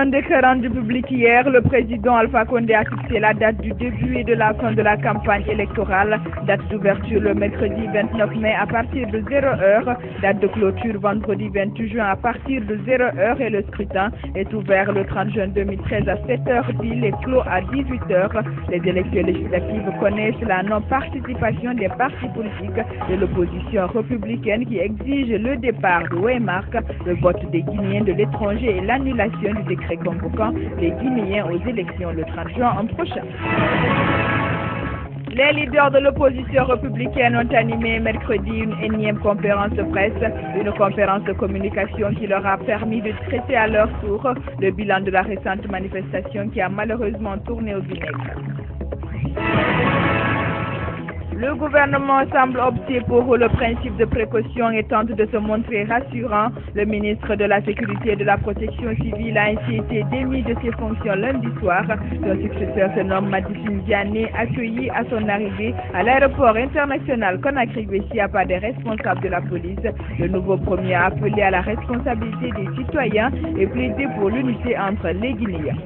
un décret rendu public hier, le président Alpha Condé a fixé la date du début et de la fin de la campagne électorale. Date d'ouverture le mercredi 29 mai à partir de 0h. Date de clôture vendredi 28 juin à partir de 0h et le scrutin est ouvert le 30 juin 2013 à 7h pile et clos à 18h. Les élections législatives connaissent la non-participation des partis politiques de l'opposition républicaine qui exige le départ de Weymark, le vote des Guinéens de l'étranger et l'annulation du décret convoquant les Guinéens aux élections le 30 juin prochain. Les leaders de l'opposition républicaine ont animé mercredi une énième conférence de presse, une conférence de communication qui leur a permis de traiter à leur tour le bilan de la récente manifestation qui a malheureusement tourné au vinaigre. Le gouvernement semble opter pour le principe de précaution et tente de se montrer rassurant. Le ministre de la Sécurité et de la Protection civile a ainsi été démis de ses fonctions lundi soir. Son successeur se nomme Madifine Diané, accueilli à son arrivée à l'aéroport international Conakry-Bessia par des responsables de la police. Le nouveau premier a appelé à la responsabilité des citoyens et plaidé pour l'unité entre les Guinéens.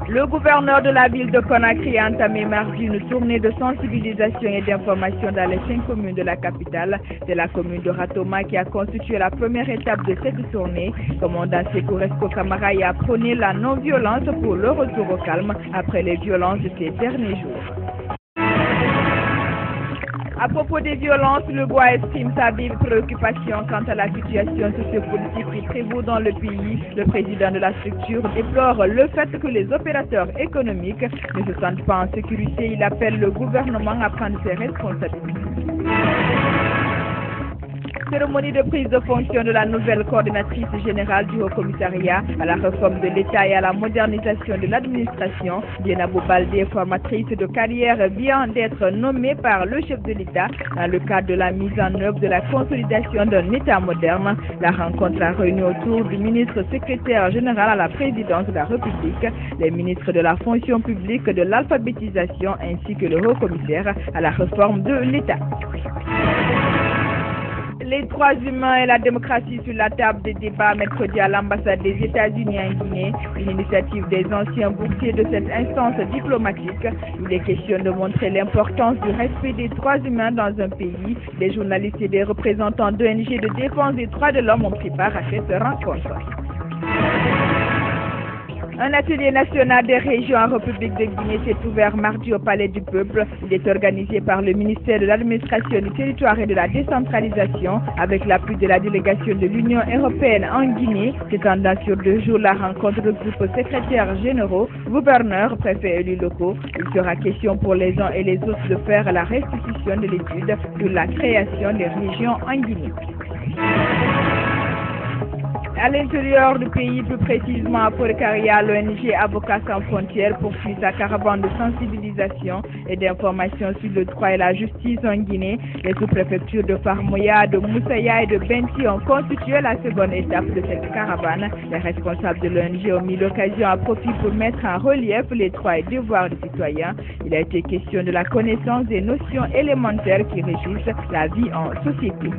Le gouverneur de la ville de Conakry a entamé mardi une tournée de sensibilisation et d'information dans les 5 communes de la capitale. C'est la commune de Ratoma qui a constitué la première étape de cette tournée. Commandant Sékou Resco Camara a prôné la non-violence pour le retour au calme après les violences de ces derniers jours. À propos des violences, le Bois exprime sa vive préoccupation quant à la situation sociopolitique qui prévaut dans le pays. Le président de la structure déplore le fait que les opérateurs économiques ne se sentent pas en sécurité. Il appelle le gouvernement à prendre ses responsabilités. Cérémonie de prise de fonction de la nouvelle coordinatrice générale du Haut-Commissariat à la réforme de l'État et à la modernisation de l'administration. Dienabou Baldé, formatrice de carrière, vient d'être nommée par le chef de l'État dans le cadre de la mise en œuvre de la consolidation d'un État moderne. La rencontre a réuni autour du ministre secrétaire général à la présidence de la République, les ministres de la fonction publique, de l'alphabétisation ainsi que le haut-commissaire à la réforme de l'État. Les droits humains et la démocratie sur la table des débats mercredi à l'ambassade des États-Unis en Guinée, une initiative des anciens boursiers de cette instance diplomatique. Il est question de montrer l'importance du respect des droits humains dans un pays. Des journalistes et des représentants d'ONG de défense des droits de l'homme ont pris part à cette rencontre. Un atelier national des régions en République de Guinée s'est ouvert mardi au Palais du Peuple. Il est organisé par le ministère de l'Administration du Territoire et de la Décentralisation avec l'appui de la délégation de l'Union européenne en Guinée. S'étendant sur 2 jours, la rencontre regroupe secrétaires généraux, gouverneurs, préfets élus locaux. Il sera question pour les uns et les autres de faire la restitution de l'étude sur la création des régions en Guinée. À l'intérieur du pays, plus précisément à Porcaria, l'ONG Avocats sans frontières poursuit sa caravane de sensibilisation et d'information sur le droit et la justice en Guinée. Les sous-préfectures de Farmoya, de Moussaya et de Benti ont constitué la seconde étape de cette caravane. Les responsables de l'ONG ont mis l'occasion à profit pour mettre en relief les droits et devoirs des citoyens. Il a été question de la connaissance des notions élémentaires qui régissent la vie en société.